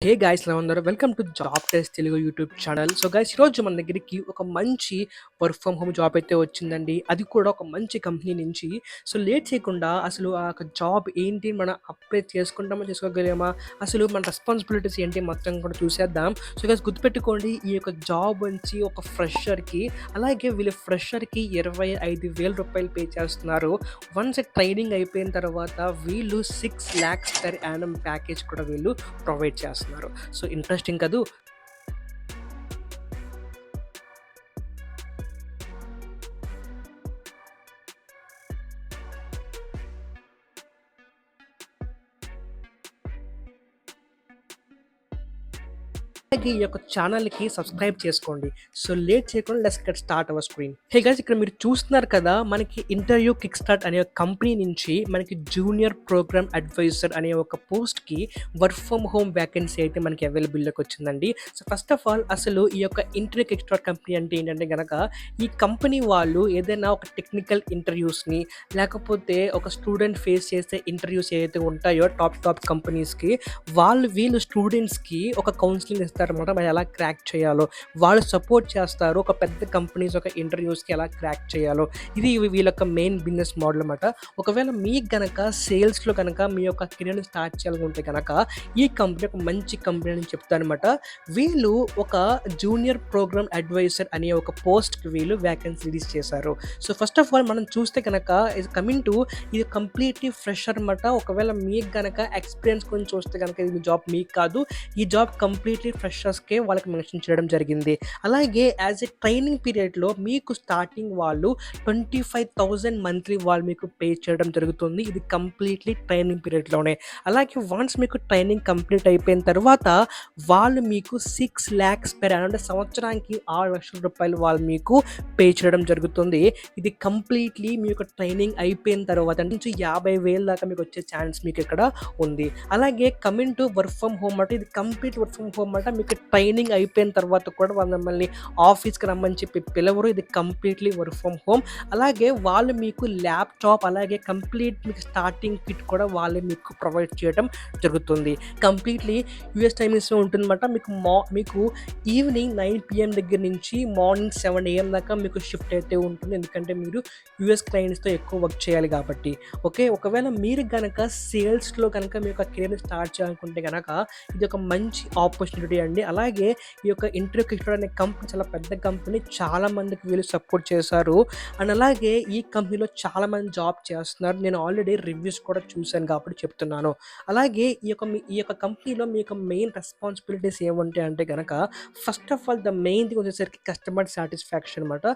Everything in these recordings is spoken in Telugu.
హే గాయ్స్ ఎలా ఉన్నారు? Welcome to job test Telugu YouTube channel. So guys ఈరోజు మన దగ్గరికి ఒక మంచి వర్క్ ఫ్రమ్ హోమ్ జాబ్ అయితే వచ్చిందండి. అది కూడా ఒక మంచి కంపెనీ నుంచి. సో లేట్ చేయకుండా అసలు ఆ యొక్క జాబ్ ఏంటి? మనం అప్లై చేసుకుంటామా? చేసుకోగలిగామా? అసలు మన రెస్పాన్సిబిలిటీస్ ఏంటి? మొత్తం కూడా చూసేద్దాం. సో గాయ్స్ గుర్తుపెట్టుకోండి, ఈ యొక్క జాబ్ వచ్చి ఒక ఫ్రెషర్‌కి, అలాగే వీళ్ళు ఫ్రెషర్‌కి రూ. 25,000 పే చేస్తున్నారు. వన్స్ ట్రైనింగ్ అయిపోయిన తర్వాత వీళ్ళు 6,00,000 పర్ యానమ్ ప్యాకేజ్ కూడా వీళ్ళు ప్రొవైడ్ చేస్తున్నారు. సో ఇంట్రెస్టింగ్ కదూ! అలాగే ఈ యొక్క ఛానల్‌కి సబ్స్క్రైబ్ చేసుకోండి. సో లేట్ చేయకుండా let's get start our screen. Hey guys, ఇక్కడ మీరు చూస్తున్నారు కదా, మనకి ఇంటర్వ్యూ కిక్ స్టార్ట్ అనే ఒక కంపెనీ నుంచి మనకి జూనియర్ ప్రోగ్రామ్ అడ్వైజర్ అనే ఒక పోస్ట్‌కి వర్క్ ఫ్రమ్ హోమ్ వేకెన్సీ అయితే మనకి అవైలబుల్‌లోకి వచ్చిందండి. సో ఫస్ట్ ఆఫ్ ఆల్ అసలు ఈ యొక్క ఇంటర్వ్యూ కిక్ స్టార్ట్ కంపెనీ అంటే ఏంటంటే గనక, ఈ కంపెనీ వాళ్ళు ఏదైనా ఒక టెక్నికల్ ఇంటర్వ్యూస్‌ని, లేకపోతే ఒక స్టూడెంట్ ఫేస్ చేసే ఇంటర్వ్యూస్ ఏవైతే ఉంటాయో టాప్ కంపెనీస్‌కి, వీళ్ళు స్టూడెంట్స్‌కి ఒక కౌన్సిలింగ్ ఇస్తారనమాట. మరి ఎలా క్రాక్ చేయాలో వాళ్ళు సపోర్ట్ చేస్తారు. ఒక పెద్ద కంపెనీస్ ఒక ఇంటర్వ్యూస్‌కి ఎలా క్రాక్ చేయాలో, ఇది వీళ్ళ యొక్క మెయిన్ బిజినెస్ మోడల్ అనమాట. ఒకవేళ మీకు గనక సేల్స్‌లో గనక మీ యొక్క కెరియర్‌ని స్టార్ట్ చేయాలనుకుంటే గనక, ఈ కంపెనీ ఒక మంచి కంపెనీ అని చెప్తానమాట. వీళ్ళు ఒక జూనియర్ ప్రోగ్రామ్ అడ్వైజర్ అనే ఒక పోస్ట్‌కి వీళ్ళు వేకెన్సీ రిలీజ్ చేశారు. సో ఫస్ట్ ఆఫ్ ఆల్ మనం చూస్తే గనక, కమింగ్ టు ఇది కంప్లీట్‌లీ ఫ్రెషర్ అనమాట. ఒకవేళ మీకు గనక ఎక్స్‌పీరియన్స్ కొంచెం చూస్తే గనక ఇది జాబ్ మీకు కాదు. ఈ జాబ్ కంప్లీట్‌లీ ఫ్రెషర్స్‌కే వాళ్ళకి మెన్షన్ చేయడం జరిగింది. అలాగే యాస్ ఎ ట్రైనింగ్ పీరియడ్‌లో మీకు స్టార్టింగ్ వాళ్ళు 25,000 మంత్లీ వాళ్ళు మీకు పే చేయడం జరుగుతుంది. ఇది కంప్లీట్‌లీ ట్రైనింగ్ పీరియడ్‌లోనే. అలాగే వన్స్ మీకు ట్రైనింగ్ కంప్లీట్ అయిపోయిన తర్వాత వాళ్ళు మీకు 6,00,000 పెర్ యానమ్, అంటే సంవత్సరానికి రూ. 6,00,000 వాళ్ళు మీకు పే చేయడం జరుగుతుంది. ఇది కంప్లీట్‌లీ మీ యొక్క ట్రైనింగ్ అయిపోయిన తర్వాత నుంచి 50,000 దాకా మీకు వచ్చే ఛాన్స్ మీకు ఇక్కడ ఉంది. అలాగే coming to work from home అంటే, ఇది కంప్లీట్ వర్క్ ఫ్రమ్ హోమ్ అంటే మీకు ట్రైనింగ్ అయిపోయిన తర్వాత కూడా వాళ్ళు మిమ్మల్ని ఆఫీస్‌కి రమ్మని చెప్పి పిలవరు. ఇది కంప్లీట్‌లీ వర్క్ ఫ్రమ్ హోమ్. అలాగే వాళ్ళు మీకు ల్యాప్‌టాప్, అలాగే కంప్లీట్ మీకు స్టార్టింగ్ కిట్ కూడా వాళ్ళే మీకు ప్రొవైడ్ చేయడం జరుగుతుంది. కంప్లీట్‌లీ యూఎస్ టైమింగ్స్‌లో ఉంటుందన్నమాట. మీకు ఈవినింగ్ 9 PM దగ్గర నుంచి మార్నింగ్ 7 AM దాకా మీకు షిఫ్ట్ అయితే ఉంటుంది. ఎందుకంటే మీరు యూఎస్ క్లయింట్స్‌తో ఎక్కువ వర్క్ చేయాలి కాబట్టి. ఓకే. ఒకవేళ మీరు గనక సేల్స్‌లో గనక మీ యొక్క కెరియర్‌ని స్టార్ట్ చేయాలనుకుంటే గనక, ఇది ఒక మంచి ఆపర్చునిటీ అండి. అలాగే ఈ యొక్క ఇంటర్వ్యూ కిక్ స్టార్ట్ అనే కంపెనీ చాలా పెద్ద కంపెనీ. చాలా మందికి వీళ్ళు సపోర్ట్ చేశారు. అండ్ అలాగే ఈ కంపెనీలో చాలా మంది జాబ్ చేస్తున్నారు. నేను ఆల్రెడీ రివ్యూస్ కూడా చూసాను కాబట్టి చెప్తున్నాను. అలాగే ఈ యొక్క కంపెనీలో మీ యొక్క మెయిన్ రెస్పాన్సిబిలిటీస్ ఏముంటాయి అంటే గనక, first of all the main thing వచ్చేసరికి కస్టమర్ సాటిస్ఫాక్షన్ అనమాట.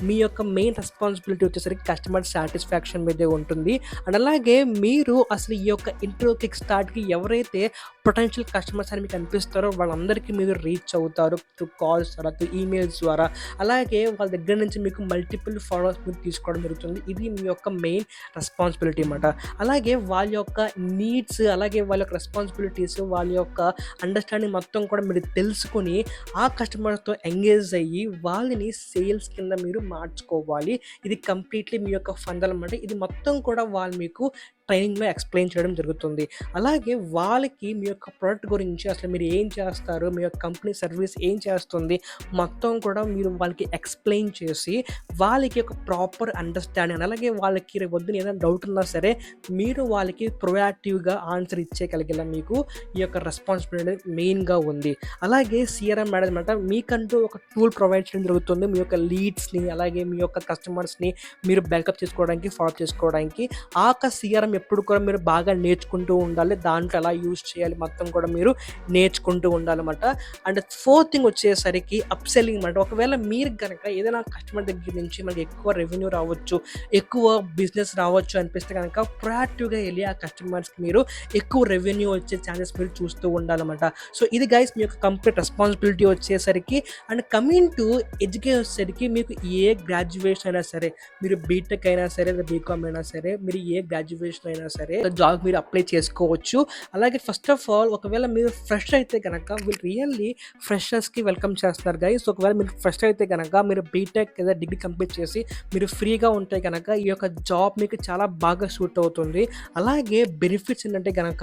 మీ యొక్క మెయిన్ రెస్పాన్సిబిలిటీ వచ్చేసరికి కస్టమర్ సాటిస్ఫాక్షన్ మీదే ఉంటుంది. అండ్ అలాగే మీరు అసలు ఈ యొక్క ఇంటర్వ్యూ కిక్ స్టార్ట్‌కి ఎవరైతే పొటెన్షియల్ కస్టమర్స్ అని మీకు అనిపిస్తారో వాళ్ళందరికీ మీరు రీచ్ అవుతారు. త్రూ కాల్స్ ద్వారా, త్రూ ఈమెయిల్స్ ద్వారా. అలాగే వాళ్ళ దగ్గర నుంచి మీకు మల్టిపుల్ ఫాలోవర్స్ మీరు తీసుకోవడం జరుగుతుంది. ఇది మీ యొక్క మెయిన్ రెస్పాన్సిబిలిటీ అనమాట. అలాగే వాళ్ళ యొక్క నీడ్స్, అలాగే వాళ్ళ యొక్క రెస్పాన్సిబిలిటీస్, వాళ్ళ యొక్క అండర్‌స్టాండింగ్ మొత్తం కూడా మీరు తెలుసుకొని, ఆ కస్టమర్స్‌తో ఎంగేజ్ అయ్యి వాళ్ళని సేల్స్ కింద మీరు మార్చుకోవాలి. ఇది కంప్లీట్‌లీ మీ యొక్క ఫండల్ అనమాట. ఇది మొత్తం కూడా వాళ్ళు మీకు ట్రైనింగ్‌లో ఎక్స్‌ప్లెయిన్ చేయడం జరుగుతుంది. అలాగే వాళ్ళకి మీ యొక్క ప్రొడక్ట్ గురించి, అసలు మీరు ఏం చేస్తారు, మీ యొక్క కంపెనీ సర్వీస్ ఏం చేస్తుంది, మొత్తం కూడా మీరు వాళ్ళకి ఎక్స్‌ప్లెయిన్ చేసి, వాళ్ళకి ఒక ప్రాపర్ అండర్‌స్టాండింగ్, అలాగే వాళ్ళకి రేపొద్దున ఏదైనా డౌట్ ఉన్నా సరే మీరు వాళ్ళకి ప్రొయాక్టివ్‌గా ఆన్సర్ ఇచ్చేయగలిగేలా మీకు ఈ యొక్క రెస్పాన్సిబిలిటీ అనేది మెయిన్‌గా ఉంది. అలాగే సీఆర్ఎం మేనేజ్‌మెంట్ మీకంటూ ఒక టూల్ ప్రొవైడ్ చేయడం జరుగుతుంది. మీ యొక్క లీడ్స్‌ని, అలాగే మీ యొక్క కస్టమర్స్‌ని మీరు బ్యాకప్ చేసుకోవడానికి, ఫాలోఅప్ చేసుకోవడానికి. ఆ యొక్క సీఆర్ఎం ఎప్పుడు కూడా మీరు బాగా నేర్చుకుంటూ ఉండాలి. దాంట్లో ఎలా యూజ్ చేయాలి మొత్తం కూడా మీరు నేర్చుకుంటూ ఉండాలన్నమాట. అండ్ ఫోర్త్ థింగ్ వచ్చేసరికి అప్‌సెల్లింగ్ అనమాట. ఒకవేళ మీరు గనక ఏదైనా కస్టమర్ దగ్గర నుంచి మనకి ఎక్కువ రెవెన్యూ రావచ్చు, ఎక్కువ బిజినెస్ రావచ్చు అనిపిస్తే గనక, ప్రొయాక్టివ్‌గా ఎళ్లి ఆ కస్టమర్స్‌కి మీరు ఎక్కువ రెవెన్యూ వచ్చే ఛాన్సెస్ మీరు చూస్తూ ఉండాలన్నమాట. సో ఇది గైస్ మీ యొక్క కంప్లీట్ రెస్పాన్సిబిలిటీ వచ్చేసరికి. అండ్ కమింగ్ టు ఎడ్యుకేషన్ వచ్చేసరికి, మీకు ఏ గ్రాడ్యుయేషన్ అయినా సరే, మీరు బీటెక్ అయినా సరే, బీకామ్ అయినా సరే, మీరు ఏ గ్రాడ్యుయేషన్ అయినా సరే జాబ్ మీరు అప్లై చేసుకోవచ్చు. అలాగే ఫస్ట్ ఆఫ్ ఆల్ ఒకవేళ మీరు ఫ్రెష్ అయితే గనక వీళ్ళు రియల్లీ ఫ్రెషర్స్‌కి వెల్కమ్ చేస్తున్నారు గైస్. ఒకవేళ మీరు ఫ్రెష్ అయితే గనక మీరు బీటెక్ లేదా డిగ్రీ కంప్లీట్ చేసి మీరు ఫ్రీగా ఉంటే గనక ఈ యొక్క జాబ్ మీకు చాలా బాగా సూట్ అవుతుంది. అలాగే బెనిఫిట్స్ ఏంటంటే గనక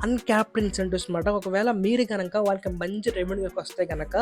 అన్‌క్యాప్డ్ ఇన్సెంటివ్స్ మాట. ఒకవేళ మీరు గనక వాళ్ళకి మంచి రెవెన్యూ వస్తే గనక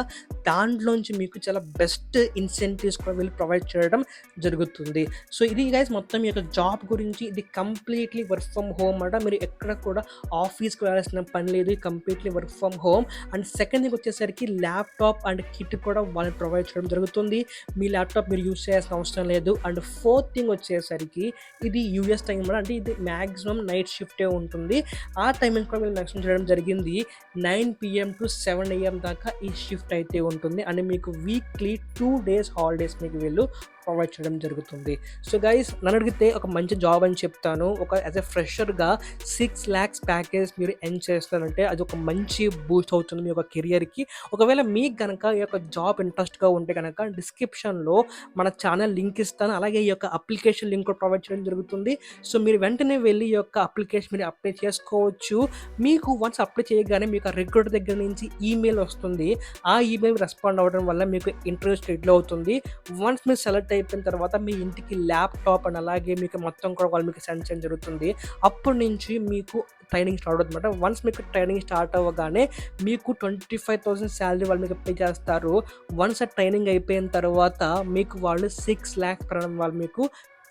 దాంట్లోంచి మీకు చాలా బెస్ట్ ఇన్సెంటివ్స్ కూడా వీళ్ళు ప్రొవైడ్ చేయడం జరుగుతుంది. సో ఇది గైస్ మొత్తం ఈ యొక్క జాబ్ గురించి. ఇది కంప్లీట్‌లీ వర్క్ ఫ్రమ్ హోమ్ మాట. మీరు ఎక్కడ కూడా ఆఫీస్‌కి వెళ్ళాల్సిన పని లేదు. Completely work from home. And second thing వచ్చేసరికి ల్యాప్‌టాప్ అండ్ కిట్ కూడా వాళ్ళు ప్రొవైడ్ చేయడం జరుగుతుంది. మీ ల్యాప్‌టాప్ మీరు యూజ్ చేయాల్సిన అవసరం లేదు. అండ్ ఫోర్త్ థింగ్ వచ్చేసరికి ఇది యూఎస్ టైం మాట. అంటే ఇది మ్యాక్సిమం నైట్ షిఫ్టే ఉంటుంది. ఆ టైమింగ్ కూడా వీళ్ళు మెన్షన్ చేయడం జరిగింది. 9 PM టు 7 AM దాకా ఈ షిఫ్ట్ అయితే ఉంటుంది. అండ్ మీకు వీక్లీ 2 డేస్ హాలిడేస్ మీకు వీళ్ళు ప్రొవైడ్ చేయడం జరుగుతుంది. సో గైస్ నన్ను అడిగితే ఒక మంచి జాబ్ అని చెప్తాను. ఒక యాజ్ ఎ ఫ్రెషర్‌గా 6 lakhs ప్యాకేజ్ మీరు ఎర్న్ చేస్తారంటే అది ఒక మంచి బూస్ట్ అవుతుంది మీ యొక్క కెరియర్‌కి. ఒకవేళ మీకు గనక ఈ యొక్క జాబ్ ఇంట్రెస్ట్‌గా ఉంటే గనక డిస్క్రిప్షన్‌లో మన ఛానల్ లింక్ ఇస్తాను. అలాగే ఈ యొక్క అప్లికేషన్ లింక్ కూడా ప్రొవైడ్ చేయడం జరుగుతుంది. సో మీరు వెంటనే వెళ్ళి ఈ యొక్క అప్లికేషన్ మీరు అప్లై చేసుకోవచ్చు. మీకు వన్స్ అప్లై చేయగానే మీకు ఆ రిక్రూటర్ దగ్గర నుంచి ఈమెయిల్ వస్తుంది. ఆ ఈమెయిల్ రెస్పాండ్ అవ్వడం వల్ల మీకు ఇంటర్వ్యూ షెడ్యూల్ అవుతుంది. వన్స్ మీరు సెలెక్ట్ అయిపోయిన తర్వాత మీ ఇంటికి ల్యాప్‌టాప్ అండ్ అలాగే మీకు మొత్తం కూడా వాళ్ళు మీకు సెండ్ చేయడం జరుగుతుంది. అప్పటి నుంచి మీకు ట్రైనింగ్ స్టార్ట్ అవుతుందన్నమాట. వన్స్ మీకు ట్రైనింగ్ స్టార్ట్ అవ్వగానే మీకు 25,000 సాలరీ వాళ్ళు మీకు పే చేస్తారు. వన్స్ ఆ ట్రైనింగ్ అయిపోయిన తర్వాత మీకు వాళ్ళు 6 lakhs per annum వాళ్ళు మీకు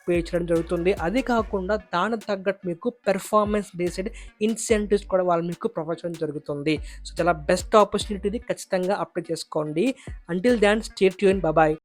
పే చేయడం జరుగుతుంది. అది కాకుండా దానికి తగ్గట్టు మీకు పెర్ఫార్మెన్స్ బేస్డ్ ఇన్సెంటివ్స్ కూడా వాళ్ళు మీకు ప్రొవైడ్ చేయడం జరుగుతుంది. సో చాలా బెస్ట్ ఆపర్చునిటీ ఇది. ఖచ్చితంగా అప్లై చేసుకోండి. Until then stay tune. Bye.